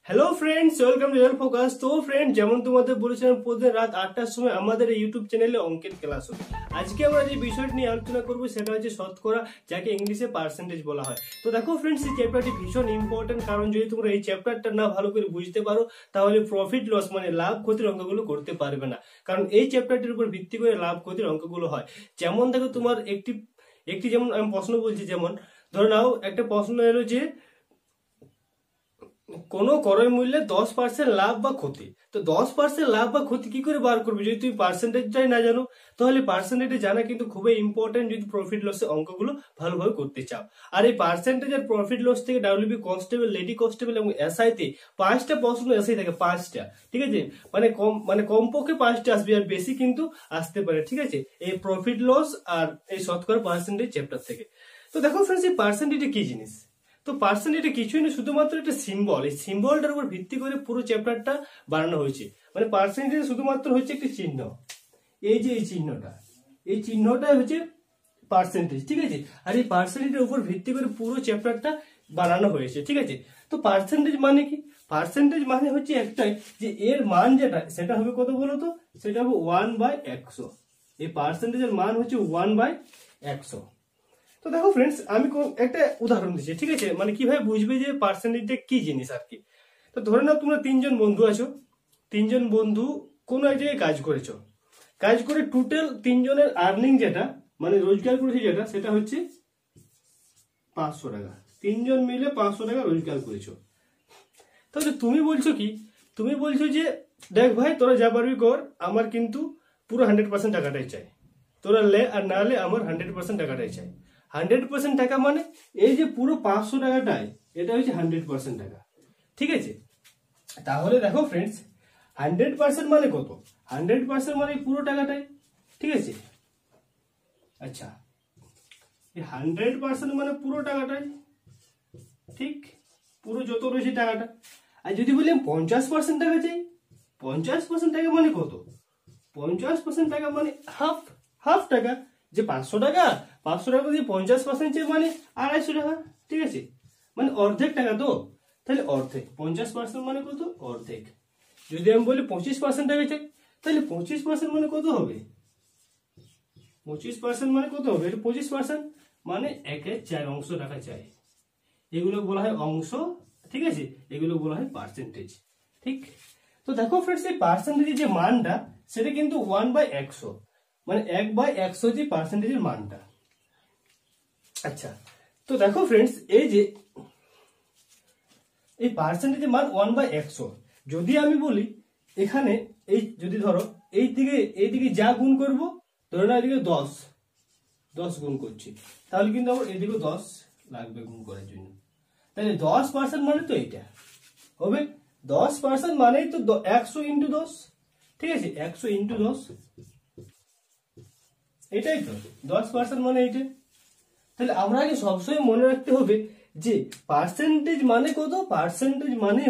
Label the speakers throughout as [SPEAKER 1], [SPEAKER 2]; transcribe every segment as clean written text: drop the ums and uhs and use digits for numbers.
[SPEAKER 1] Hello friends, welcome to year focus. তো friend, যেমন তোমাদের বলেছিলাম প্রতিদিন রাত 8টার সময় আমাদের এই ইউটিউব চ্যানেলে অঙ্কের ক্লাস হবে। আজকে আমরা যে বিষয়টি নিয়ে আলোচনা করবো সেটা হচ্ছে শতকরা, যাকে ইংলিশে পার্সেন্টেজ বলা হয়। তো দেখো ফ্রেন্ডস, এই চ্যাপ্টারটি ভীষণ ইম্পর্টেন্ট, কারণ যদি তোমরা এই চ্যাপ্টারটা না ভালো করে বুঝতে পারো তাহলে প্রফিট লস মানে লাভ ক্ষতির অঙ্কগুলো করতে পারবে না। কারণ এই চ্যাপ্টারটির উপর ভিত্তি করে লাভ ক্ষতির অঙ্কগুলো হয়। যেমন দেখো, তোমার একটি যেমন আমি প্রশ্ন বলছি, যেমন ধরে নাও একটা প্রশ্ন এলো যে কোনো ক্রয় মূল্যে 10% লাভ বা ক্ষতি। তো 10% লাভ বা ক্ষতি কি করে বার করবে যদি তুমি পার্সেন্টেজটাই না জানো? তাহলে পার্সেন্টেজ জানা কিন্তু খুবই ইম্পর্টেন্ট যদি প্রফিট লসের অঙ্কগুলো ভালোভাবে করতে চাও। আর এই পার্সেন্টেজ আর প্রফিট লস থেকে ডাব্লিউবি কনস্টেবল, লেডি কনস্টেবল এবং এসআইতে 5টা প্রশ্ন এসআই থাকে, 5টা। ঠিক আছে, মানে কমপক্ষে 5টা আসবে, আর বেশি কিন্তু আসতে পারে। ঠিক আছে, এই প্রফিট লস আর এই শতকরা পার্সেন্টেজ চ্যাপ্টার থেকে। তো দেখো ফ্রেন্ডস, এই পার্সেন্টেজ কি জিনিস? তো পার্সেন্ট এটা কিছুই না, শুধুমাত্র একটা সিম্বল। এই সিম্বলটার উপর ভিত্তি করে পুরো চ্যাপ্টারটা বানানো হয়েছে। মানে পার্সেন্টেজ শুধুমাত্র হচ্ছে একটি চিহ্ন। এই যে এই চিহ্নটা হচ্ছে পার্সেন্টেজ। ঠিক আছে, আর এই পার্সেন্টেজের উপর ভিত্তি করে পুরো চ্যাপ্টারটা বানানো হয়েছে। ঠিক আছে, তো পার্সেন্টেজ মানে কি? পার্সেন্টেজ মানে হচ্ছে একটাই, যে এর মান যেটা সেটা হবে কত বলো তো? সেটা হবে 1/100। এই পার্সেন্টেজের মান হচ্ছে 1/100। তো দেখো ফ্রেন্ডস, আমি একটা উদাহরণ দিচ্ছি। ঠিক আছে, মানে কিভাবে বুঝবে যে পার্সেন্টেজটা কি জিনিস আর কি। তো ধরে নাও তোমরা 3জন বন্ধু আছো। 3জন বন্ধু কোনো এক জায়গায় কাজ করেছো। কাজ করে টোটাল 3জনের আর্নিং যেটা, মানে রোজগার করেছে যেটা, সেটা হচ্ছে 500 টাকা। 3জন মিলে 500 টাকা রোজগার করেছো। তাহলে তুমি বলছো কি? তুমি বলছো যে দেখ ভাই, তোরা যা পারবি কর, আমার কিন্তু পুরো 100% টাকাটাই চাই। তোরা লে আর না লে, আমার 100% টাকাটাই চাই। 100% টাকা মানে এই যে পুরো 500 টাকাটাই, এটা হচ্ছে 100% টাকা। ঠিক আছে, তাহলে দেখো ফ্রেন্ডস, 100% মানে কত? 100% মানে পুরো টাকাটাই। ঠিক আছে, আচ্ছা, এই 100% মানে পুরো টাকাটাই। ঠিক, পুরো যত রয়েছে টাকাটা। আর যদি বলি 50% টাকা চাই, 50% টাকা মানে কত? 50% টাকা মানে হাফ। হাফ টাকা। যে 500 টাকা, 500 টাকা দিয়ে 50% চাই মানে 250 টাকা। ঠিক আছে, মানে অর্ধেক টাকা। তো তাহলে অর্ধেক 50% মানে কত? অর্ধেক। যদি আমি বলি 25% টাকা চাই, তাহলে 25% মানে কত হবে? 25% মানে কত হবে? 25% মানে 1/4 টাকা চাই। এগুলো বলা হয় অংশ। ঠিক আছে, এগুলো বলা হয় পার্সেন্টেজ। ঠিক, তো দেখো ফ্রেন্ডস, এই পার্সেন্টেজের যে মানটা সেটা কিন্তু 1/100, মানে 1/100 যে পার্সেন্টেজের মানটা। আচ্ছা, তো দেখো ফ্রেন্ডস, এই যে এই পার্সেন্টেজের মান 1/100, যদি আমি বলি এখানে, এই যদি ধরো এইদিকে যা গুণ করব, ধরো না এদিকে 10 গুণ করছি, তাহলে কিন্তু আমার এদিকে 10 লাগবে গুণ করার জন্য। তাহলে 10% মানে তো এইটা হবে। 10% মানেই তো 100 ইন্টু 10। ঠিক আছে, 100 ইন্টু 10, এটাই তো 10% মানে এইটা। তাহলে আমরা আগে সবসময় মনে রাখতে হবে যে পার্সেন্টেজ মানে কত? পার্সেন্টেজ মানে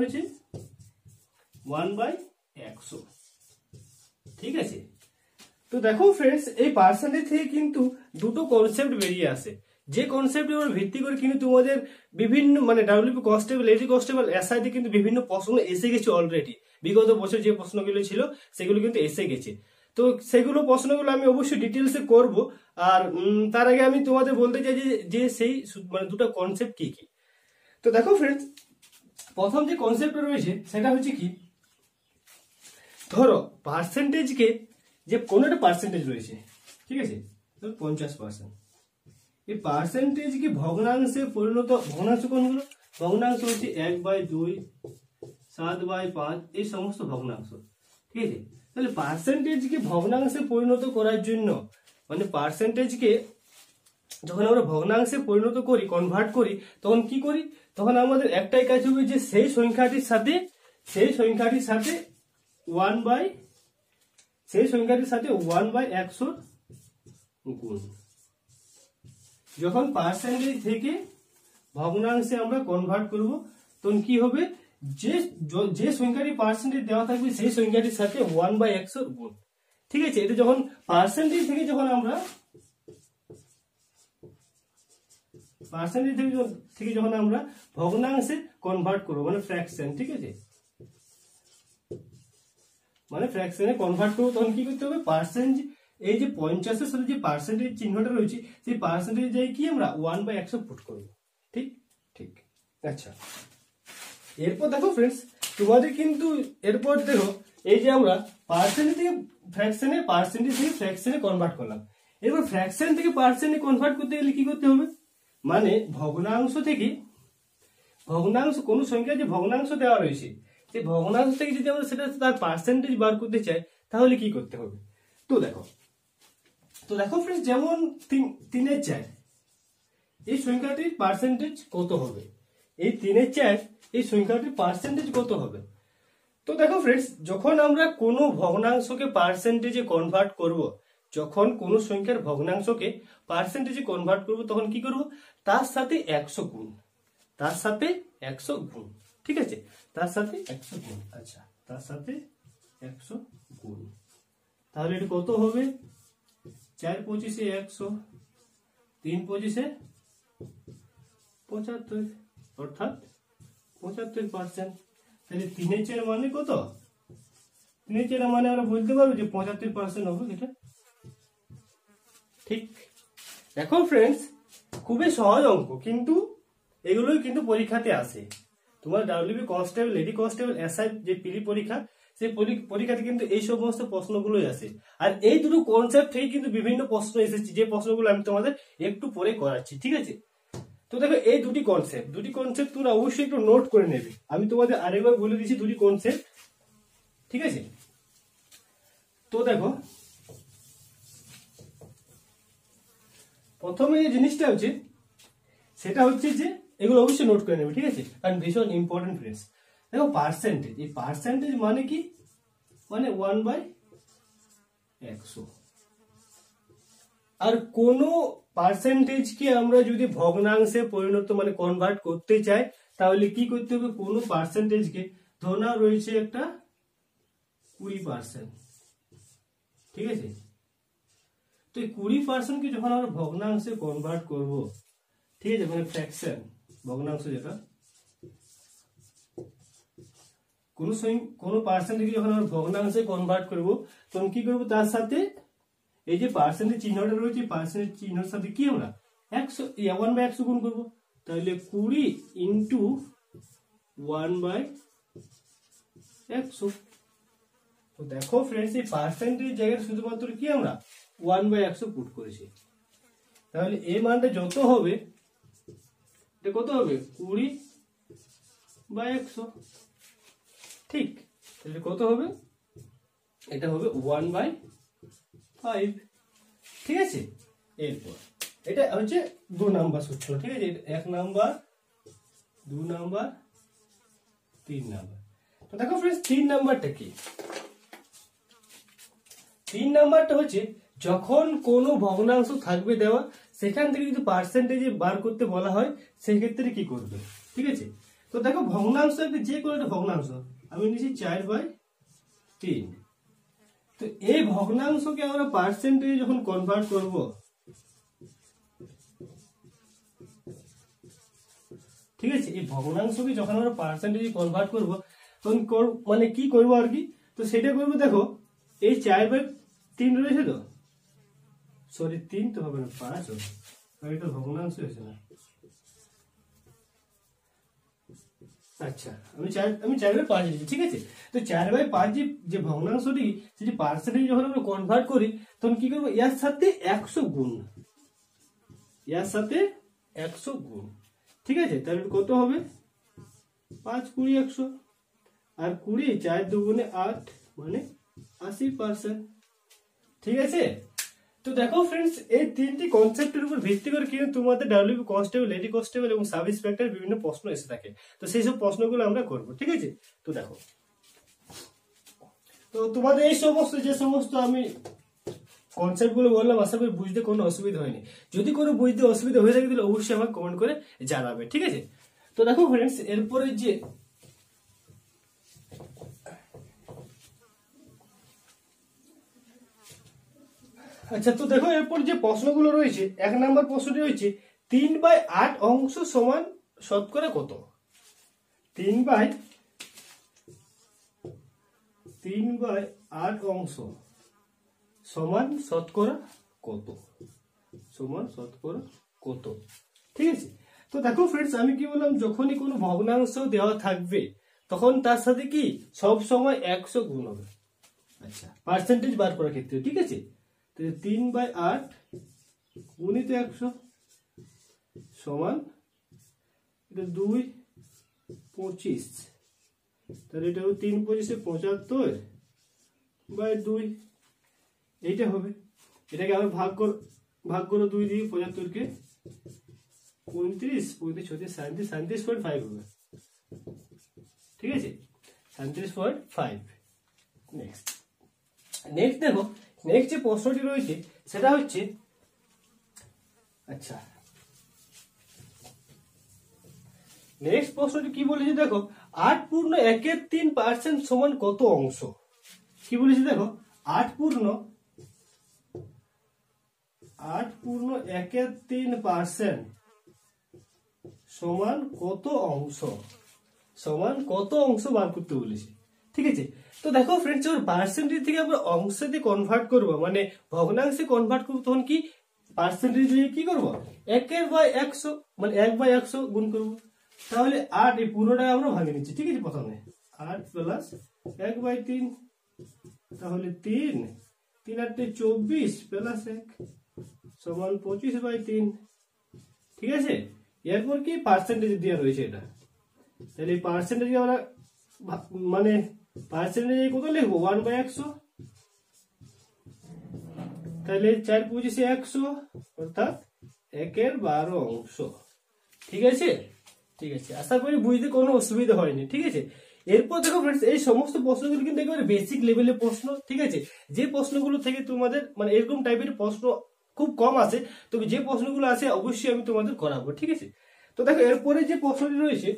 [SPEAKER 1] হচ্ছে 1/100। ঠিক আছে, তো দেখো ফ্রেন্ডস, এই পার্সেন্টেজ থেকে কিন্তু দুটো কনসেপ্ট বেরিয়ে আসে, যে কনসেপ্টের উপর ভিত্তি করে কিন্তু তোমাদের বিভিন্ন, মানে ডাব্লিউপি কনস্টেবল, এডি কনস্টেবল, এসআইতে কিন্তু বিভিন্ন প্রশ্ন এসে গেছে অলরেডি। বিগত বছর যে প্রশ্নগুলো ছিল সেগুলো কিন্তু এসে গেছে। তো সেগুলো প্রশ্নগুলো আমি অবশ্যই ডিটেলসে করব। আর তার আগে আমি তোমাদের বলতে চাই যে সেই মানে দুটো কনসেপ্ট কি কি। তো দেখো ফ্রেন্ডস, প্রথম যে কনসেপ্টটা রয়েছে সেটা হচ্ছে কি, ধরো পার্সেন্টেজকে, যে কোনো একটা পার্সেন্টেজ রয়েছে, ঠিক আছে, 50%। এই পার্সেন্টেজকে ভগ্নাংশে পরিণত, ভগ্নাংশ কোনগুলো? ভগ্নাংশ হচ্ছে 1/2, 7/5, এই সমস্ত ভগ্নাংশ। ঠিক আছে, তাহলে পার্সেন্টেজকে ভগ্নাংশে পরিণত করার জন্য, মানে পার্সেন্টেজকে যখন আমরা ভগ্নাংশে পরিণত করি, কনভার্ট করি, তখন কি করি? তখন আমাদের একটাই কাজ হবে, যে সেই সংখ্যাটির সাথে 1/100 গুণ। যখন পার্সেন্টেজ থেকে ভগ্নাংশে আমরা কনভার্ট করব, তখন কি হবে? যে সংখ্যাটি পার্সেন্টেজ দেওয়া থাকবে সেই সংখ্যাটির সাথে 1/100 গুণ। ঠিক আছে, এটা যখন পার্সেন্টেজ থেকে যখন আমরা পার্সেন্টেজ থেকে যখন আমরা ভগ্নাংশে কনভার্ট করবো মানে ফ্র্যাকশন, ঠিক আছে, মানে ফ্র্যাকশনে কনভার্ট করবো তখন কি করতে হবে, পার্সেন্ট এই যে 50-এর সাথে যে পার্সেন্টেজ চিহ্নটা রয়েছে সেই পার্সেন্টেজ যাই কি আমরা 1/100 পুট করবো। ঠিক ঠিক আচ্ছা, এরপর দেখো ফ্রেন্ডস তোমাদের কিন্তু এরপর দেখো এই যে আমরা পার্সেন্টেজ থেকে ফ্র্যাকশনে, পার্সেন্টেজ থেকে ফ্র্যাকশনে কনভার্ট করলাম। এরপর ফ্র্যাকশন থেকে পার্সেন্টে কনভার্ট করতে গেলে কি করতে হবে, মানে ভগ্নাংশ থেকে, ভগ্নাংশ কোন সংখ্যা যে ভগ্নাংশ দেওয়া রয়েছে সেই ভগ্নাংশ থেকে যদি আমরা সেটা তার পার্সেন্টেজ বার করতে চাই তাহলে কি করতে হবে। তো দেখো ফ্রেন্ডস, যেমন 3/4 এই সংখ্যাটির পার্সেন্টেজ কত হবে, এই 3/4 এই সংখ্যাটির পার্সেন্টেজ কত হবে। তো দেখো ফ্রেন্ডস, যখন আমরা কোনো ভগ্নাংশকে পার্সেন্টেজে কনভার্ট করব, যখন কোনো সংখ্যার ভগ্নাংশকে পার্সেন্টেজে কনভার্ট করব তখন কি করব, তার সাথে 100 গুণ, তার সাথে 100 গুণ, ঠিক আছে, তার সাথে 100 গুণ। আচ্ছা, তার সাথে 100 গুণ, তাহলে এটা কত হবে, 4×25 100, 3×25 75, অর্থাৎ 75%। তাহলে 3/4 মানে কত, 3/4 মানে আমরা বলতে পারবো যে 75% হবে এটা। ঠিক, দেখো ফ্রেন্ডস খুবই সহজ অঙ্ক, কিন্তু এগুলোই কিন্তু পরীক্ষাতে আসে। তোমার WB constable, lady constable, SI যে পিলি পরীক্ষা, সেই পরীক্ষাতে কিন্তু এই সমস্ত প্রশ্নগুলোই আসে। আর এই দুটো কনসেপ্ট থেকে কিন্তু বিভিন্ন প্রশ্ন এসেছে, যে প্রশ্নগুলো আমি তোমাদের একটু পরে করাচ্ছি, ঠিক আছে। তো দেখো এই দুটি কনসেপ্ট তোমরা অবশ্যই একটু নোট করে নেবে। আমি তোমাদের আরেকবার বলে দিচ্ছি দুটি কনসেপ্ট, ঠিক আছে। তো দেখো প্রথমে যে জিনিসটা হচ্ছে সেটা হচ্ছে যে এগুলো অবশ্যই নোট করে নেবে, ঠিক আছে, কারণ ভীষণ ইম্পর্টেন্ট ফ্রেন্ডস। দেখো পার্সেন্টেজ, এই পার্সেন্টেজ মানে কি, মানে 1/100। আর কোন পার্সেন্টেজকে আমরা যদি ভগ্নাংশে পরিণত মানে কনভার্ট করতে চাই তাহলে কি করতে হবে, কোন পার্সেন্টেজকে ধরা রয়েছে একটা 20%, ঠিক আছে। তো এই 20%কে যখন আমরা ভগ্নাংশে কনভার্ট করব, ঠিক আছে, মানে ফ্র্যাকশন ভগ্নাংশ, যেটা কোন পার্সেন্টেজকে যখন আমরা ভগ্নাংশে কনভার্ট করব তখন কি করব, তার সাথে এই যে পার্সেন্টেজ চিহ্নটা রয়েছে পার্সেন্টেজ চিহ্নের সাথে কি আমরা 1/100 গুণ করবো, তাহলে 20 ইন্টু 1/100। তো দেখো ফ্রেন্ডস, এই পার্সেন্টেজ জায়গায় শুধুমাত্র কি আমরা 1/100 পুট করেছি, তাহলে এই মানটা যত হবে, এটা কত হবে, 20/100, ঠিক, তাহলে কত হবে, এটা হবে 1/5, ঠিক আছে। এরপর এটা হচ্ছে 2 নাম্বার সূত্র, ঠিক আছে, 1 নাম্বার, 2 নাম্বার, 3 নাম্বার। তো দেখো ফ্রেন্ডস 3 নাম্বারটা কি, 3 নাম্বারটা হচ্ছে যখন কোনো ভগ্নাংশ থাকবে দেওয়া, সেখান থেকে যদি পার্সেন্টেজে বার করতে বলা হয় সেক্ষেত্রে কি করবে, ঠিক আছে। তো দেখো ভগ্নাংশ একটা, যে কোনো একটা ভগ্নাংশ আমি নিচ্ছি 4/3। তো এই ভগ্নাংশকে আমরা পার্সেন্টেজে যখন কনভার্ট করব, ঠিক আছে, এই ভগ্নাংশকে যখন আমরা পার্সেন্টেজে কনভার্ট করব তখন মানে কি করব আর কি, তো সেটা করবো। দেখো এই 4/3 রয়েছে, তো সরি 3 তো হবে না, 5 হবে, কারণ এটা ভগ্নাংশ হয়েছে না। আচ্ছা, আমি 4/5 দিচ্ছি, ঠিক আছে। তো 4/5 যে ভগ্নাংশটি সেটি পার্সেন্টেজ যখন আমরা কনভার্ট করি তখন কি করবো, এর সাথে 100 গুণ, এর সাথে 100 গুণ, ঠিক আছে। তাহলে কত হবে, 5 20 100, আর 20 4 2 8 মানে 80%, ঠিক আছে। তো দেখো ফ্রেন্ডস, এই তিনটি কনসেপ্টের উপর ভিত্তি করে কিন্তু তোমাদের ডাব্লিউবি কনস্টেবল, লেডি কনস্টেবল এবং সাব ইন্সপেক্টর বিভিন্ন প্রশ্ন এসে থাকে। তো সেই সব প্রশ্নগুলো আমরা করব, ঠিক আছে। তো দেখো, তো তোমাদের এই সমস্ত যে সমস্ত আমি কনসেপ্ট গুলো বললাম, আশা করি বুঝতে কোনো অসুবিধা হয়নি। যদি কোনো বুঝতে অসুবিধা হয়ে থাকে তাহলে অবশ্যই আমাকে কমেন্ট করে জানাবে, ঠিক আছে। তো দেখো ফ্রেন্ডস, এরপরে যে আচ্ছা, তো দেখো এরপর যে প্রশ্নগুলো রয়েছে, 1 নাম্বার প্রশ্নটি রয়েছে 3/8 অংশ সমান শতকরা কত? 3/8 অংশ সমান শতকরা কত? সমান শতকরা কত? ঠিক আছে। তো দেখো ফ্রেন্ডস, আমি কি বললাম, যখনই কোনো ভগ্নাংশ দেওয়া থাকবে তখন তার সাথে কি সব সময় 100 গুণ হবে। আচ্ছা, পার্সেন্টেজ বার করার ক্ষেত্রে, ঠিক আছে। 3/8 গুণিত 100 সমান 2/25, তাহলে এটা 3/25 75/2, এইটা হবে। এটাকে আবার ভাগ করো 2 দিয়ে, 75 কে 35, 35 37.5 হবে, ঠিক আছে, 37.5। নেক্সট দেখো, নেক্সট যে প্রশ্নটি রয়েছে সেটা হচ্ছে, আচ্ছা নেক্সট প্রশ্নটি কি বলেছে দেখো, 8/1/3% সমান কত অংশ? কি বলেছে দেখো, 8/1/3% সমান কত অংশ? সমান কত অংশ বার করতে বলেছে, ঠিক আছে। তো দেখো ফ্রেন্ডস, যখন পার্সেন্টেজ থেকে আমরা অংশে কনভার্ট করবো, মানে ভগ্নাংশে কনভার্ট করবো, তখন কি পার্সেন্টেজ দিয়ে কি করবো, 1/100 মানে 1/100 গুণ করবো। তাহলে 8, এই পুরোটা আমরা ভাঙে নিচ্ছি, ঠিক আছে। প্রথমে 8 প্লাস 1/3, তাহলে 3 8 24 প্লাস 1 সমান 25/3, ঠিক আছে। এরপর কি পার্সেন্টেজ দেওয়া রয়েছে এটা, তাহলে এই পার্সেন্টেজ আমরা মানে পার্সেন্টেজ কত লিখবো, 1/100, তাহলে 4/25 100, অর্থাৎ 1/12 অংশ, ঠিক আছে। ঠিক আছে, আশা করি বুঝতে কোনো অসুবিধা হয়নি, ঠিক আছে। এরপর দেখো ফ্রেন্ডস, এই সমস্ত প্রশ্নগুলো কিন্তু একেবারে বেসিক লেভেলের প্রশ্ন, ঠিক আছে। যে প্রশ্নগুলো থেকে তোমাদের মানে এরকম টাইপের প্রশ্ন খুব কম আসে, তবে যে প্রশ্নগুলো আসে অবশ্যই আমি তোমাদের করাবো, ঠিক আছে। তো দেখো এরপরে যে প্রশ্নটি রয়েছে,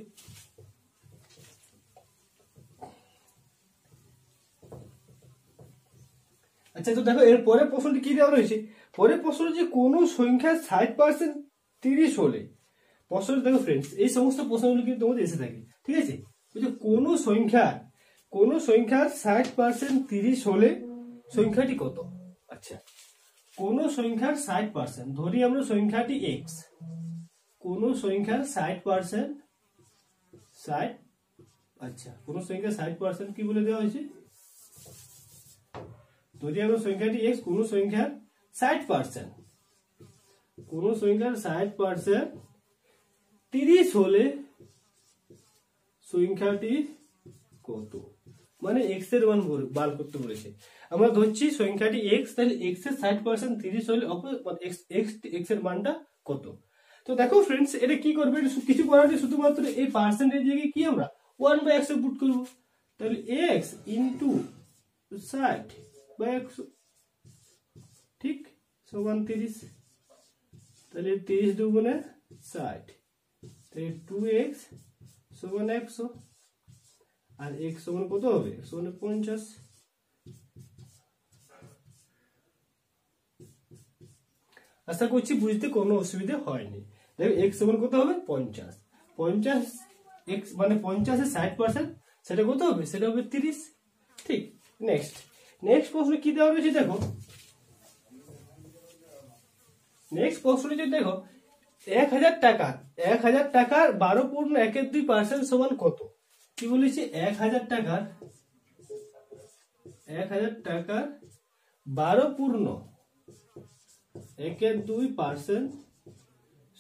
[SPEAKER 1] আচ্ছা, তো দেখো এর পরের প্রশ্নটি কি দেওয়া রয়েছে, পরের প্রশ্ন যে কোনো সংখ্যার 60% 30 হলে, প্রশ্নটি দেখো ফ্রেন্ডস, এই সমস্ত প্রশ্নগুলো কিন্তু তোমাদের এসে থাকে, ঠিক আছে। কোনো সংখ্যার 60% 30 হলে সংখ্যাটি কত? আচ্ছা, কোনো সংখ্যার 60%, ধরি আমরা সংখ্যাটি x, কোনো সংখ্যার 60%, আচ্ছা কোনো সংখ্যার 60% কি বলে দেওয়া হয়েছে, যদি আমরা সংখ্যাটি x, কোন সংখ্যার 60%, কোন সংখ্যার 60% 30 হলে সংখ্যাটি কত, মানে x এর মান বার করতে বলেছে। আমরা ধরছি সংখ্যাটি x, তাহলে x এর 60% 30 হলে x এর মানটা কত? তো দেখো ফ্রেন্ডস, এটা কি করবে, কিছু করার নেই, শুধুমাত্র এই পার্সেন্টেজ জায়গায় কি আমরা 1/100 পুট করব, তাহলে x ইন্টু 60/100, ঠিক, সমান 30, তাহলে 30 দুগুণে 60, তাহলে 2x সমান 100, আর x সমান কত হবে, x সমান 50। আশা করছি বুঝতে কোনো অসুবিধা হয়নি। দেখো x সমান কত হবে, 50, 50 x মানে 50 এর 60%, সেটা কত হবে, সেটা হবে 30, ঠিক। নেক্সট প্রশ্ন কি দেওয়া রয়েছে দেখো, নেক্সট প্রশ্নটি দেখো, 1000 টাকার 12.12% সমান কত? কি বলেছে, 1000 টাকার 12.12%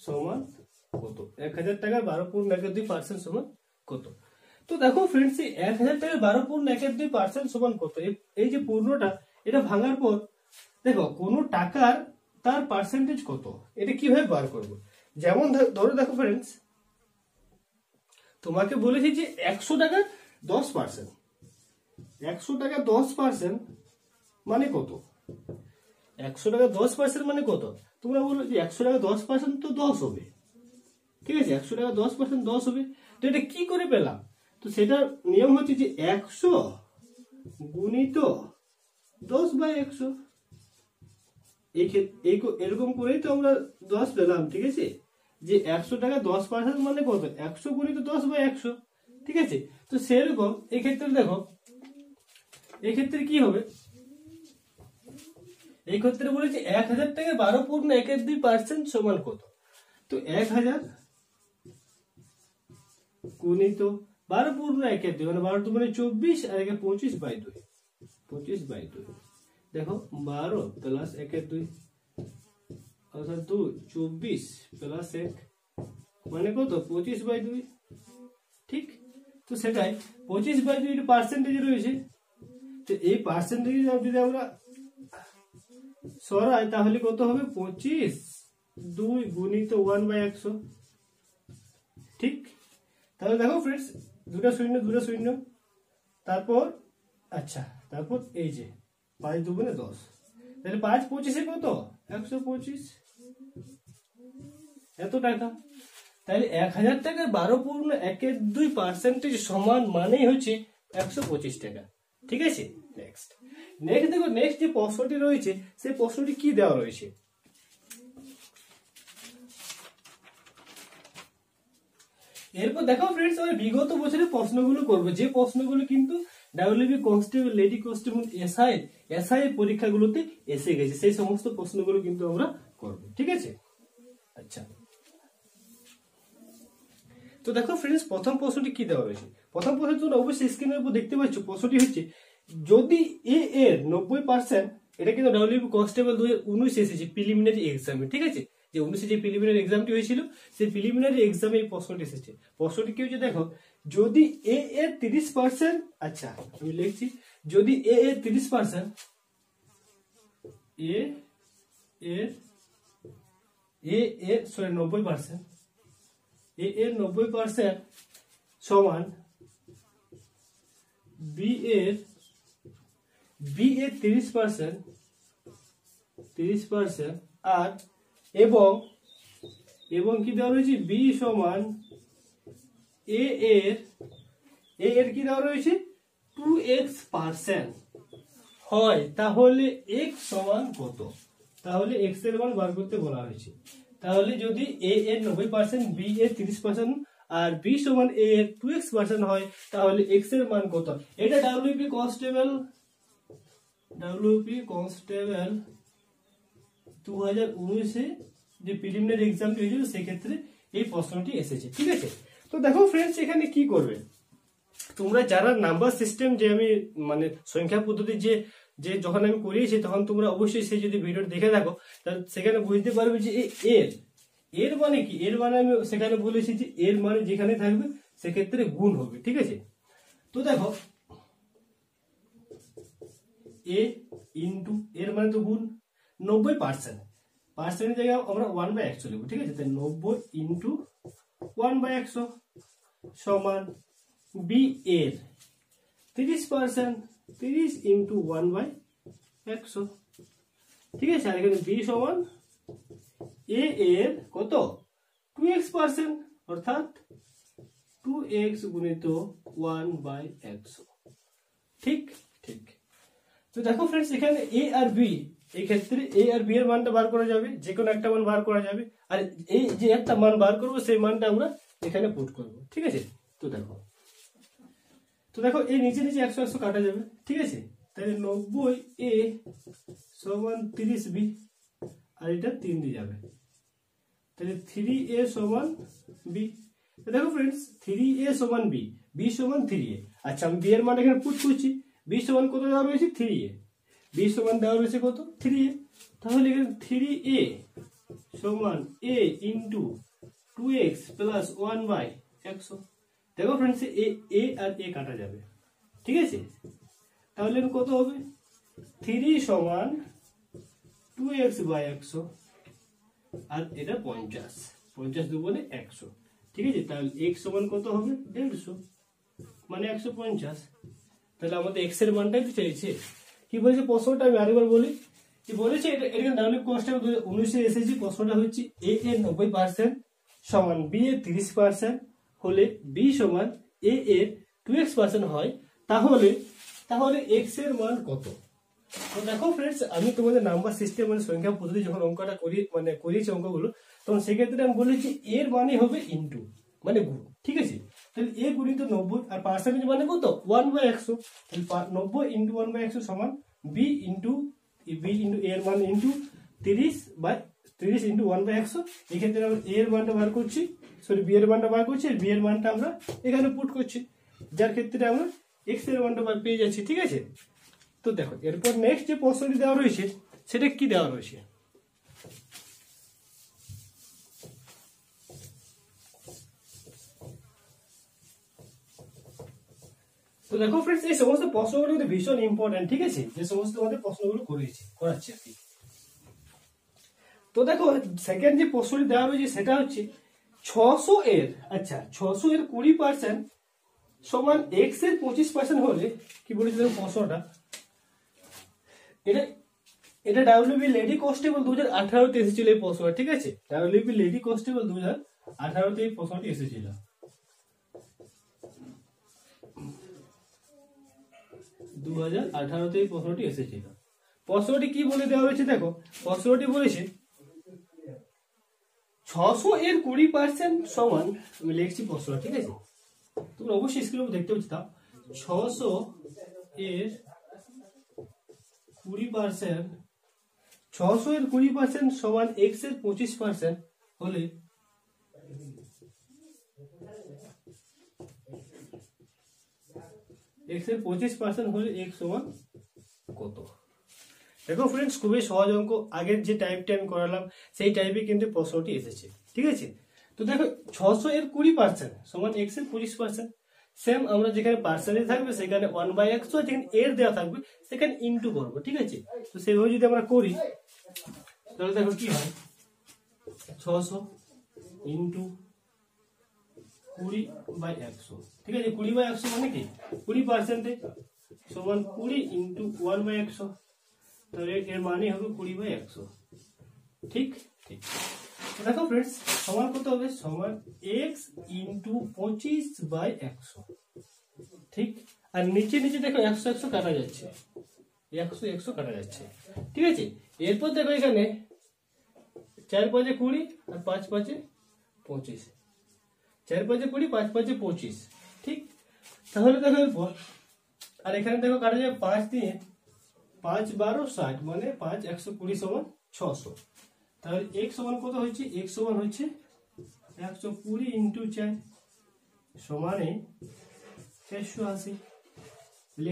[SPEAKER 1] সমান কত? 1000 টাকার 12.12% সমান কত? তো দেখো ফ্রেন্ডস, 1000 টাকার 12.12% সমান কত, এই যে পূর্ণটা, এটা ভাঙার পর দেখো কোন টাকার তার পার্সেন্টেজ কত, এটা কিভাবে বার করবো। যেমন ধরো দেখো ফ্রেন্ডস, তোমাকে বলেছি যে 100 টাকার 10%, 100 টাকা 10% মানে কত, 100 টাকা 10% মানে কত, তোমরা বলো যে 100 টাকা 10% তো 10 হবে, ঠিক আছে, 100 টাকা 10% 10 হবে। তো এটা কি করে পেলাম, তো সেটার নিয়ম হচ্ছে যে 100 গুণিত 10/100, এরকম করেই তো আমরা 10 পেলাম, ঠিক আছে। যে 100 টাকা 10% মানে কত, 100 গুণিত 10/100। ঠিক আছে, তো সেরকম এক্ষেত্রে দেখো, এক্ষেত্রে কি হবে, এই ক্ষেত্রে বলেছে 1000 টাকা 12.12% সমান কত। তো 1000 গুণিত 12.12 মানে 12 মানে 24 আর 25/2, 25/2। দেখো 12 প্লাস 1/2 অর্থাৎ 2, 24 প্লাস 1 মানে কত, 25/2। ঠিক, তো সেটাই 25/2 পার্সেন্টেজ রয়েছে। তো এই পার্সেন্টেজ যদি আমরা সরাই তাহলে কত হবে, 25/2 গুণিত 1/100। ঠিক, তাহলে দেখো ফ্রেন্ডস, দুটো শূন্য, তারপর আচ্ছা, তারপর এই যে 5 দুগুণে 10, তাহলে 5 25 কত, 125 এত টাকা। তাহলে 1000 টাকার 12.12% সমান মানেই হচ্ছে 125 টাকা। ঠিক আছে, নেক্সট দেখো, নেক্সট যে প্রশ্নটি রয়েছে সেই প্রশ্নটি কি দেওয়া রয়েছে। এরপর দেখো ফ্রেন্ডস, আমরা বিগত বছরের প্রশ্নগুলো করব, যে প্রশ্নগুলো কিন্তু WB constable, lady constable, SI পরীক্ষাগুলোতে এসে গেছে, সেই সমস্ত প্রশ্নগুলো কিন্তু আমরা করব। ঠিক আছে, আচ্ছা, তো দেখো ফ্রেন্ডস, প্রথম প্রশ্নটি কি দেওয়া রয়েছে। প্রথম প্রশ্ন তোমরা অবশ্যই স্ক্রিনের উপর দেখতে পাচ্ছ। প্রশ্নটি হচ্ছে, যদি এ এর 90%, এটা কিন্তু ডাব্লিউবি কনস্টেবল 2019 এসেছে প্রিলিমিনারি এক্সামে। ঠিক আছে, যে 19 যে প্রিলিমিনারি এক্সামটি হয়েছিল সেই প্রিলিমিনারি এক্সামে এই প্রশ্নটি এসেছে। প্রশ্নটি কি হচ্ছে দেখো, যদি এ এর 30%, আচ্ছা আমি লিখছি, যদি এ এর 30%, এ এর 90%, এ এর 90% সমান বি এর 30%, আর এবং কি দেওয়া রয়েছে, বি সমান এ এর কি দেওয়া রয়েছে 2x% হয়, তাহলে x সমান কত। তাহলে x এর মান বার করতে বলা হয়েছে। তাহলে যদি a এর 90%, b এর 30% আর b সমান a এর 2x% হয়, তাহলে x এর মান কত। এটা ডাব্লিউপি কনস্টেবল 2019 যে প্রিলিমিনারি এক্সামটি হয়েছিল সেক্ষেত্রে এই প্রশ্নটি এসেছে। ঠিক আছে, তো দেখো ফ্রেন্ডস, এখানে কি করবে তোমরা, যারা নাম্বার সিস্টেম যে আমি মানে সংখ্যা পদ্ধতি যে যখন আমি করিয়েছি, তখন তোমরা অবশ্যই সেই যদি ভিডিও দেখে থাকো তাহলে সেখানে বুঝতে পারবে যে এর মানে কি। এর মানে আমি সেখানে বলেছি যে এর মানে যেখানে থাকবে সেক্ষেত্রে গুণ হবে। ঠিক আছে, তো দেখো এ ইন্টু এর মানে তো গুণ, 90% পার্সেন্টের জায়গায় আমরা 1/100 লিখবো। ঠিক আছে, তাই 90 ইন্টু 1/100 সমান বি এর 30%, 30 ইন্টু 1/100। ঠিক আছে, আর এখানে বি সমান এ এর কত 2x%, অর্থাৎ 2x গুণিত 1/100। ঠিক, তো দেখো ফ্রেন্ডস, এখানে এ আর বি, এই ক্ষেত্রে এ আর বি এর মানটা বার করা যাবে, যে কোনো একটা মান বার করা যাবে, আর এই যে একটা মান বার করবো সেই মানটা আমরা এখানে পুট করব। ঠিক আছে, তো দেখো এই নিচে 100 কাটা যাবে। ঠিক আছে, তাহলে 90a সমান 30b, আর এটা 3 দিয়ে যাবে, তাহলে 3a সমান b। দেখো ফ্রেন্ডস, 3a সমান b, b সমান 3a। আচ্ছা, আমি b এর মান এখানে পুট করছি। b সমান কত দেওয়া রয়েছে, 3a। b সমান দেওয়া রয়েছে কত, 3a। তাহলে এখানে 3a সমান a ইন্টু 2x প্লাস 1/100। দেখো ফ্রেন্ডস, এ আর এ কাটা যাবে। ঠিক আছে, তাহলে কত হবে, 3 সমান 2x/100, আর এটা 50 দুগুণে 100। ঠিক আছে, তাহলে x সমান কত হবে, 150, মানে 150। তাহলে আমাদের x এর মানটাই তো চাইছে। কি বলেছে প্রশ্নটা, আমি আরেকবার বলি, কি বলেছে, এটা ডাব্লিউবি কনস্টেবল 2019 এসেছে। প্রশ্নটা হচ্ছে a এর 90% সমান b এর 30% হলে b সমান a এর 2x% হয়, তাহলে x এর মান কত। তো দেখো ফ্রেন্ডস, আমি তোমাদের নাম্বার সিস্টেম মানে সংখ্যা পদ্ধতি যখন অঙ্কটা করি মানে করিয়েছি অঙ্কগুলো, তখন সেক্ষেত্রে আমি বলেছি এর মানে হবে ইন্টু মানে গুণ, ঠিক আছে। তাহলে এ গুণিত 90 আর পার্সেন্টেজ মানে কত 1/100, তাহলে 90 ইন্টু 1/100 সমান বি ইন্টু এর মান ইন্টু 30 ইন্টু 1/100। এক্ষেত্রে আমরা এ এর মানটা বার করছি, সরি বি এর মানটা বার করছি, আর বি এর মানটা আমরা এখানে পুট করছি, যার ক্ষেত্রে আমরা এক্স এর মানটা পেয়ে যাচ্ছি, ঠিক আছে। তো দেখো এরপর নেক্সট যে প্রশ্নটি দেওয়া রয়েছে সেটা কি দেওয়া রয়েছে, তো দেখো ফ্রেন্ডস এই সমস্ত প্রশ্নগুলো কিন্তু ভীষণ ইম্পর্টেন্ট, ঠিক আছে, যে সমস্ত আমাদের প্রশ্নগুলো করাচ্ছি আর কি। তো দেখো সেকেন্ড যে প্রশ্নটি দেওয়া রয়েছে সেটা হচ্ছে 600 এর, আচ্ছা 600 এর 20% সমান এক্স এর 25% হলে কি বলেছে দেখো প্রশ্নটা, এটা ডাব্লিউবি লেডি কনস্টেবল 2018-তে এসেছিল এই প্রশ্নটা, ঠিক আছে। ডাব্লিউবি লেডি কনস্টেবল 2018-তে এই প্রশ্নটি এসেছিল। প্রশ্নটি কি বলে দেওয়া হয়েছে দেখো, প্রশ্নটি বলেছে 600 এর 20% সমান, আমি লিখছি প্রশ্নটা, ঠিক আছে, তোমরা অবশ্যই স্ক্রিনে দেখতে পাচ্ছ। 600 এর 20%, 600 এর 20% সমান x এর 25% হলে x এর 25% হলে x সমান কত। দেখো ফ্রেন্ডস খুবই সহজ অঙ্ক, আগের যে টাইপটা আমি করালাম সেই টাইপে কিন্তু প্রশ্নটি এসেছে, ঠিক আছে। তো দেখো 600 এর 20% সমান x এর 25%, সেম আমরা যেখানে পার্সেন্টেজ থাকবে সেখানে 1/100, যেখানে এর দেওয়া থাকবে সেখানে ইনটু করব, ঠিক আছে। তো সেইভাবে যদি আমরা করি তাহলে দেখো কি হয়, 600 ইনটু 20/100, ঠিক আছে। 20/100 মানে কি 20% সমান 20 ইনটু 1/100, তাহলে এর মানে হবে 20/100, ঠিক ঠিক। দেখো ফ্রেন্ডস সমান কত হবে, সমান x ইনটু 25/100, ঠিক। আর নিচে নিচে দেখো 100 কাটা যাচ্ছে, 100 কাটা যাচ্ছে, ঠিক আছে। এরপর দেখো এখানে 4×5 20 আর 5×5 25, 4×5 20, 5×5 25, ঠিক। তাহলে দেখো এরপর আর এখানে দেখো কাটা যাবে 5 দিয়ে 5 12 60, মানে 5 120 সমান 600। তাহলে x সমান কত হচ্ছে, x সমান হচ্ছে 120 ইন্টু 4 সমানে 480।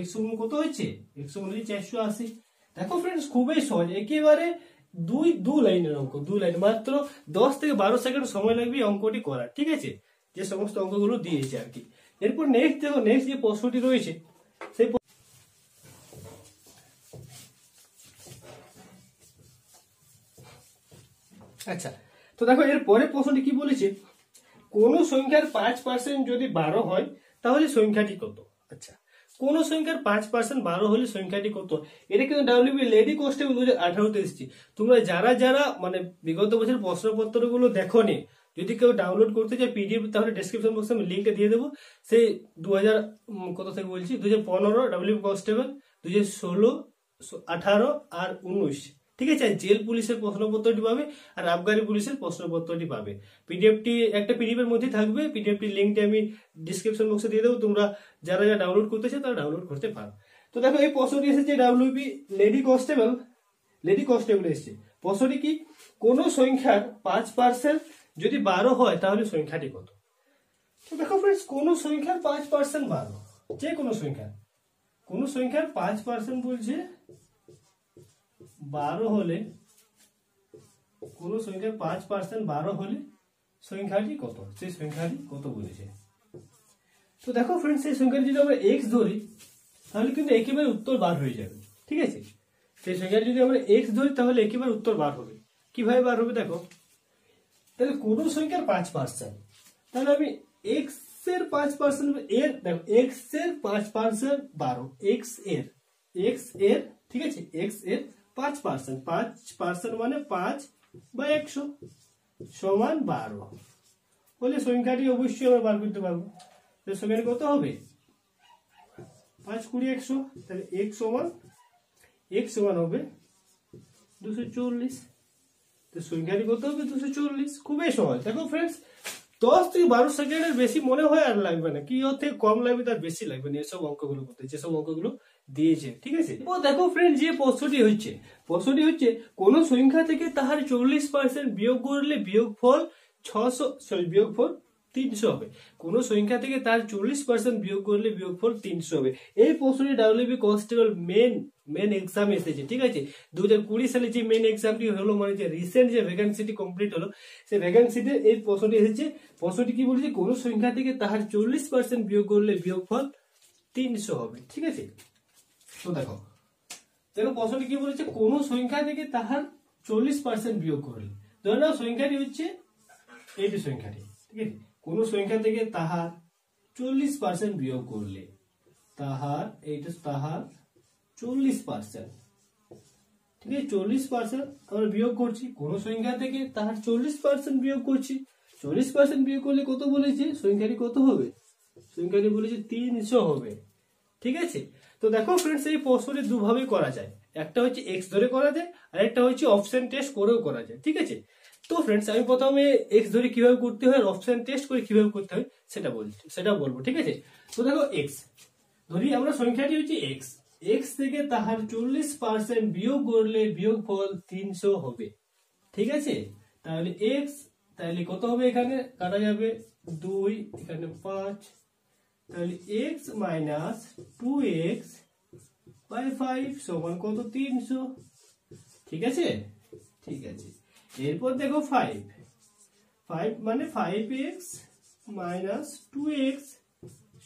[SPEAKER 1] x সমান কত হচ্ছে, x সমান হচ্ছে 480। দেখো ফ্রেন্ডস খুবই সহজ, একেবারে দু লাইনের অঙ্ক, 2 লাইন, মাত্র 10 থেকে 12 সেকেন্ড সময় লাগবে অঙ্কটি করার, ঠিক আছে, যে সমস্ত অঙ্কগুলো দিয়েছে আর কি। এরপর নেক্সট দেখো, নেক্সট যে প্রশ্নটি রয়েছে সেই আচ্ছা, তো দেখো এর পরে প্রশ্নটি কি বলেছে, কোন সংখ্যার 5% যদি 12 হয় তাহলে সংখ্যাটি কত। আচ্ছা, কোন সংখ্যার 5% 12 হলে সংখ্যাটি কত, এটা কিন্তু ডাব্লিউবি লেডি কনস্টেবল 2018-তে এসেছে। তোমরা যারা যারা মানে বিগত বছর প্রশ্নপত্রগুলো দেখোনি, যদি কেউ ডাউনলোড করতে চায় পিডিএফ, তাহলে ডেসক্রিপশন বক্সে আমি লিঙ্কটা দিয়ে দেবো। সেই 2000 কত থেকে বলছি 2015 ডাব্লিউবি কনস্টেবল, 2016, 18 আর 19, ঠিক আছে। জেল পুলিশের প্রশ্নপত্রটি পাবে আর আবগারি পুলিশের প্রশ্নপত্রটি পাবে। পিডিএফটি একটা পিডিএফ এর মধ্যে থাকবে, পিডিএফটির লিঙ্কটি আমি ডিসক্রিপশন বক্সে দিয়ে দেবো, তোমরা যারা যারা ডাউনলোড করতে চাও তারা ডাউনলোড করতে পারো। তো দেখো এই প্রশ্নটি এসেছে ডাব্লিউবি লেডি কনস্টেবল এসেছে। প্রশ্নটি কি, কোন সংখ্যার 5% যদি 12 হয় তাহলে সংখ্যাটি কত। তো দেখো ফ্রেন্ডস কোন সংখ্যার 5% 12, যে কোনো সংখ্যার 5% বলছে 12 হলে, কোন সংখ্যার 5% 12 হলে সংখ্যাটি কত, সেই সংখ্যাটি কত বলেছে। তো দেখো ফ্রেন্ডস এই সংখ্যাটি যদি আমরা x ধরি তাহলে কিন্তু একেবারে উত্তর বার হয়ে যাবে, ঠিক আছে। সেই সংখ্যাটি যদি আমরা x ধরি তাহলে একেবারে উত্তর বার হবে। কিভাবে বার হবে দেখো, তাহলে কোন সংখ্যার 5%, তাহলে আমি x এর 5% এর, দেখো x এর 5% 12, x এর ঠিক আছে, x এর 5% মানে 5/100 সমান 12 হলে সংখ্যাটি অবশ্যই আমরা বার করতে পারবো। সংখ্যাটি কত হবে, 5×20 100, তাহলে x সমান x সমান হবে 240। তো সংখ্যাটি কত হবে 240। খুবই সহজ। দেখো ফ্রেন্ডস 10 থেকে 12 সেকেন্ডের বেশি মনে হয় আর লাগবে না, কি ওর থেকে কম লাগবে তার বেশি লাগবে না এসব অঙ্কগুলো করতে, যেসব অঙ্কগুলো দিয়েছে। ঠিক আছে, ও দেখো ফ্রেন্ড যে প্রশ্নটি হচ্ছে কোন সংখ্যা থেকে তাহার 40% বিয়োগ করলে বিয়োগফল 300 হবে। কোন সংখ্যা থেকে তার 40% বিয়োগ করলে বিয়োগফল 300 হবে। এই প্রশ্নটি ডাব্লিউবি কনস্টেবল মেন এক্সাম এসেছে। ঠিক আছে, 2020 সালে যে মেন এক্সামটি হলো, মানে যে রিসেন্ট যে ভ্যাকেন্সিটি কমপ্লিট হলো, সেই ভ্যাকেন্সিতে এই প্রশ্নটি এসেছে। প্রশ্নটি কি বলেছে, কোন সংখ্যা থেকে তাহার 40% বিয়োগ করলে বিয়োগফল 300 হবে। ঠিক আছে, তো দেখো প্রশ্নটি কি বলেছে, কোন সংখ্যা থেকে তাহার 40% বিয়োগ করলে, ধরে নাও সংখ্যাটি হচ্ছে এইটি সংখ্যাটি। ঠিক আছে, কোন সংখ্যা থেকে তাহার 40% বিয়োগ করলে, তাহার 40%, ঠিক আছে 40% আমরা বিয়োগ করছি, কোন সংখ্যা থেকে তাহার 40% বিয়োগ করছি। 40% বিয়োগ করলে কত বলেছে, সংখ্যাটি কত হবে, সংখ্যাটি বলেছে 300 হবে। ঠিক আছে, তো দেখো ফ্রেন্ডস এই প্রশ্নটি দুভাবে করা যায়, একটা হচ্ছে এক্স ধরে করা যায়, আর একটা হচ্ছে অপশন টেস্ট করেও করা যায়। ঠিক আছে, তো ফ্রেন্ডস আমি প্রথমে এক্স ধরে কিভাবে করতে হয়, অপশন টেস্ট করে কিভাবে করতে হয় সেটা বলবো। ঠিক আছে, তো দেখো এক্স ধরি, আমরা সংখ্যাটি হচ্ছে এক্স, এক্স থেকে তাহার 40% বিয়োগ করলে বিয়োগফল 300 হবে। ঠিক আছে, তাহলে এক্স, তাহলে কত হবে, এখানে কাটা যাবে 2, এখানে 5, তাহলে এক্স মাইনাস 2x বাই 5 সমান কত, 300। ঠিক আছে, ঠিক আছে, এরপর দেখো 5 মানে 5x মাইনাস 2x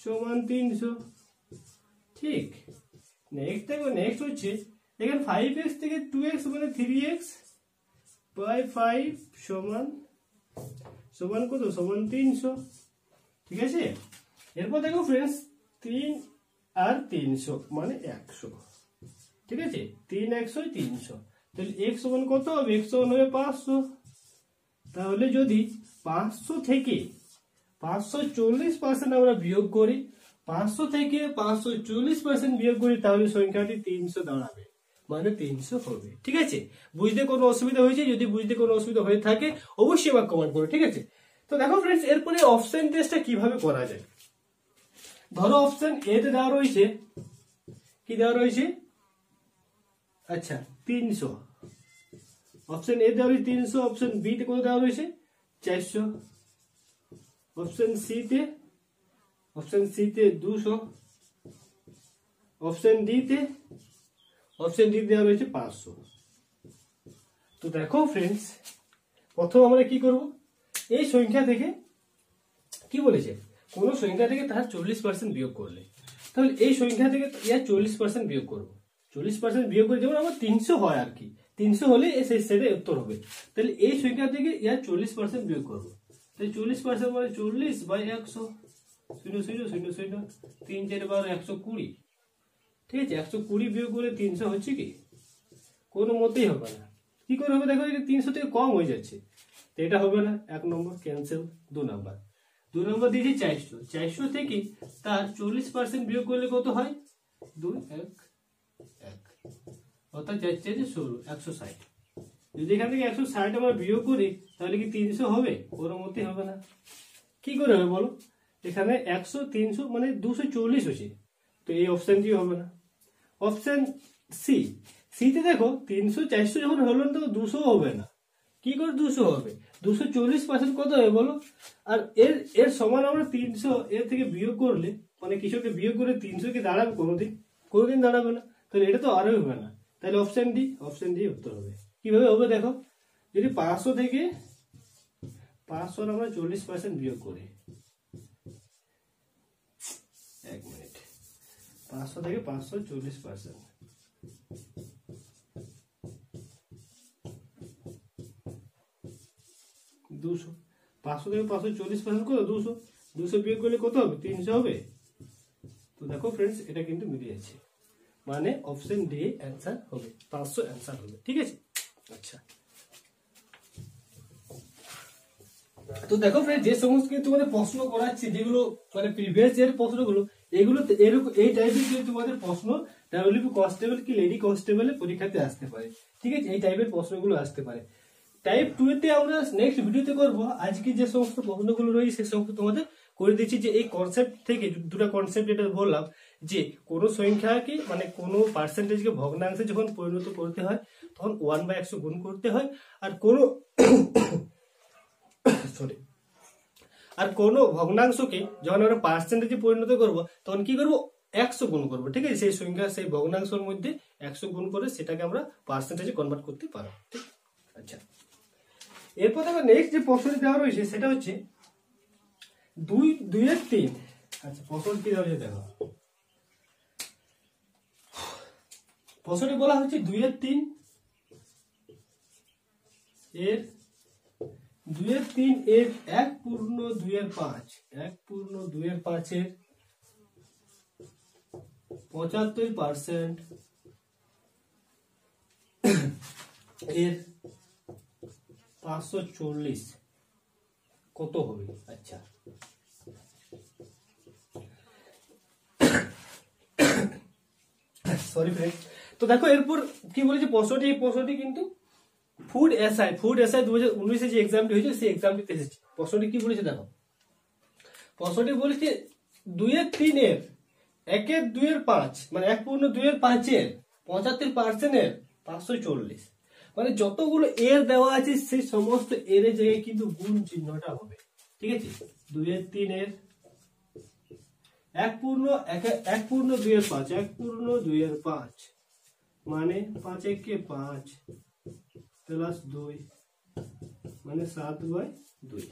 [SPEAKER 1] সমান 300। ঠিক, নেক্সট হচ্ছে এখানে 5x থেকে 2x মানে 3x বাই 5 সমান কত, সমান 300। ঠিক আছে, এরপর দেখো ফ্রেন্ডস 3 আর 300 মানে 100। ঠিক আছে, 3 100 300, তাহলে x সমান কত হবে, x সমান হবে 500। তাহলে যদি 500 থেকে 540% আমরা বিয়োগ করি, 500 থেকে 540% বিয়োগ করি, তাহলে সংখ্যাটি 300 দাঁড়াবে, মানে 300 হবে। ঠিক আছে, বুঝতে কোনো অসুবিধা হয়েছে? যদি বুঝতে কোনো অসুবিধা হয়ে থাকে অবশ্যই আমার কমেন্ট করো। ঠিক আছে, তো দেখো ফ্রেন্ডস এরপরে অপশন টেস্টটা কিভাবে করা যায়। ধরো অপশন এ তে দেওয়া রয়েছে, কি দেওয়া রয়েছে, আচ্ছা 300, অপশন এ দেওয়া রয়েছে 300, অপশন বি তে কত দেওয়া রয়েছে 400, অপশন সি তে 200, অপশন ডি তে দেওয়া রয়েছে 500। তো দেখো ফ্রেন্ডস প্রথম আমরা কি করব, এই সংখ্যা থেকে কি বলেছে, কোন সংখ্যা থেকে তার 40% বিয়োগ করলে, তাহলে এই সংখ্যা থেকে ইয়ার 40% বিয়োগ করব। 40% বিয়োগ করে যেমন আমার 300 হয় আর কি, 300 হলে সেটা উত্তর হবে। তাহলে এই সংখ্যা থেকে ইয়ার 40% বিয়োগ করব, তাহলে 40% মানে 40 বাই 100, 0 0 0 0, 3 4 12 120। ঠিক আছে, 120 বিয়োগ করে 300 হচ্ছে কি, কোনো মতেই হবে না। কি করে হবে, দেখো 300 থেকে কম হয়ে যাচ্ছে, তো এটা হবে না, 1 নম্বর ক্যান্সেল। 2 নম্বর দিয়েছি 400 থেকে তার 40% বিয়োগ করলে কত হয়, 2 1 1, অর্থাৎ 4 4 16, 160। যদি এখান থেকে 160 আমরা বিয়োগ করি তাহলে কি 300 হবে, কোনো মতেই হবে না। কি করে হবে বলো, এখানে 100 300 মানে 240 হচ্ছে, তো এই অপশনটি হবে না। অপশন সি তে দেখো 300 400 যখন হলো তো 200 হবে না, কি করে 200 হবে, 240% কত হবে বলো, আর এর সমান আমরা 300 এর থেকে বিয়োগ করলে, মানে কিছুকে বিয়োগ করে 300 কি দাঁড়াবে, কোনোদিন দাঁড়াবে না, তাহলে এটা তো আরো হবে না। তাহলে অপশন ডি উত্তর হবে। কিভাবে হবে দেখো, যদি 500 থেকে 500 আমরা 40% বিয়োগ করি, 1 মিনিট, 500 থেকে 540%, দুশো, 500 থেকে 540% কত, 200 বিয়োগ করলে কত হবে, 300 হবে। তো দেখো ফ্রেন্ডস এটা কিন্তু মিলে যাচ্ছে, মানে অপশন ডি অ্যান্সার হবে, 500 অ্যান্সার হবে। ঠিক আছে, আচ্ছা তো দেখো ফ্রেন্ড, যে সমস্ত কিন্তু তোমাদের প্রশ্ন করাচ্ছি, যেগুলো মানে প্রিভিয়াস ইয়ার প্রশ্নগুলো, এগুলো এরকম এই টাইপের কিন্তু তোমাদের প্রশ্ন ডাব্লিউবি কনস্টেবল কি লেডি কনস্টেবলের পরীক্ষাতে আসতে পারে। ঠিক আছে, এই টাইপের প্রশ্নগুলো আসতে পারে। টাইপ 2 তে আমরা নেক্সট ভিডিওতে করব। আজকে যে সমস্ত প্রশ্নগুলো রয়েছে সে সমস্ত তোমাদের করে দিচ্ছি, যে এই কনসেপ্ট থেকে দুটো কনসেপ্ট যেটা বললাম, যে কোনো সংখ্যাকে মানে কোনো পার্সেন্টেজকে ভগ্নাংশে যখন পরিণত করতে হয় তখন 1/100 গুণ করতে হয়, আর কোনো সরি আর কোনো ভগ্নাংশকে যখন আমরা পার্সেন্টেজে পরিণত করব তখন কি করব, 100 গুণ করবো। ঠিক আছে, সেই সংখ্যা সেই ভগ্নাংশের মধ্যে 100 গুণ করে সেটাকে আমরা পার্সেন্টেজে কনভার্ট করতে পারবো। ঠিক, আচ্ছা। এরপর দেখো নেক্সট যে প্রশ্নটি দেওয়া রয়েছে সেটা হচ্ছে 2 এর 3। আচ্ছা, প্রশ্ন কি দেওয়া রয়েছে দেখো, প্রশ্নটি বলা হচ্ছে 2 এর 3 এর 2 এর 3 এর 1/2 এর 5, 1/2 এর 5 এর 75% এর 540 কত হবে? আচ্ছা, সরি ফ্রেন্ড। তো দেখো এরপর কি বলেছে প্রশ্নটি, এই প্রশ্নটি কিন্তু ফুড এসআই 2019 যে এক্সামটি হয়েছে সেই এক্সামটিতে এসেছে। প্রশ্নটি কি বলেছে দেখো, প্রশ্নটি বলেছে 2 এর 3 এর 1/2 এর 5 মানে 1/2 এর 5 এর 75% এর 540, মানে যতগুলো এর দেওয়া আছে সেই সমস্ত এর জায়গায় কিন্তু গুণ চিহ্নটা হবে। ঠিক আছে, 2 এর 3 এর 1/2 এর 5, 1/2 এর 5 মানে 5 একে 5 প্লাস 2 মানে 7/2।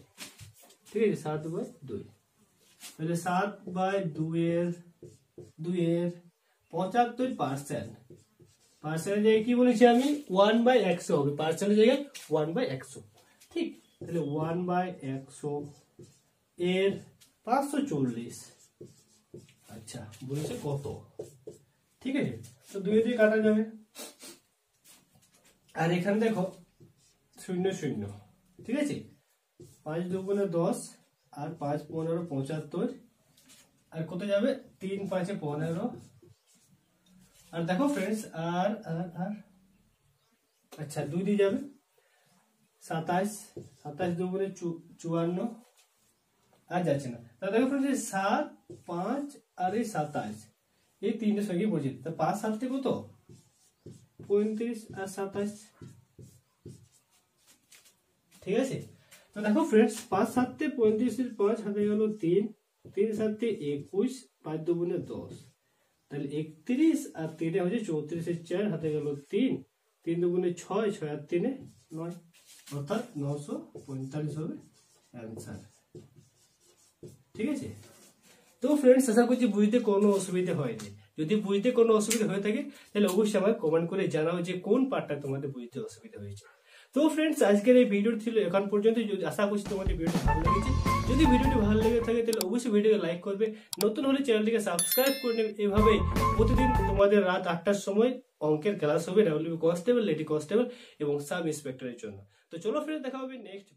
[SPEAKER 1] ঠিক আছে, 7/2 তাহলে 7/2 এর 75% পার্সেন্টের জায়গায় কি বলেছি আমি 1/100 হবে, পার্সেন্টের জায়গায় 1/100। ঠিক, তাহলে 1/100 এর 540। আচ্ছা, বলেছে কত? ঠিক আছে, তো 2 দিয়ে কাটা যাবে, আর এখানে দেখো 0 0। ঠিক আছে, 5 2 10 আর 5 15 75, আর কত যাবে 3 5 15। আর দেখো ফ্রেন্ডস আর আচ্ছা 2 দিয়ে যাবে 27, 27 2 54, আর যাচ্ছে না। তাহলে দেখো ফ্রেন্ডস 7 5 আর এই 27 এই তিনটের সঙ্গে বসে, তা 5 7 থেকে কত 35 আর 27। ঠিক আছে, তো দেখো ফ্রেন্ডস 5 7 তে 35 এর 5 হাতে গেল 3, 3 7 তে 21, 5 2 10, তাহলে 31 আর 3 হচ্ছে 34 এর 4 হাতে গেল 3, 3 2 6, 6 আর 3 9, অর্থাৎ 945 হবে অ্যান্সার। ঠিক আছে, তো ফ্রেন্ডস আশা করছি বুঝতে কোনো অসুবিধা হয়নি। যদি বুঝতে কোনো অসুবিধা হয়ে থাকে তাহলে অবশ্যই আমাকে কমেন্ট করে জানাও যে কোন পার্টটা তোমাদের বুঝতে অসুবিধা হয়েছে। তো ফ্রেন্ডস আজকের এই ভিডিও ছিল এখন পর্যন্ত। যদি আশা করছি তোমাদের ভিডিওটি ভালো লেগেছে, যদি ভিডিওটি ভালো লেগে থাকে তাহলে অবশ্যই ভিডিওকে লাইক করবে, নতুন হলে চ্যানেলটিকে সাবস্ক্রাইব করে নেবে। এভাবে প্রতিদিন তোমাদের রাত 8টার সময় অঙ্কের ক্লাস হবে ডাব্লিউবি কনস্টেবল, লেডি কনস্টেবল এবং সাব ইন্সপেক্টরের জন্য। তো চলো ফ্রেন্ডস, দেখা হবে নেক্সট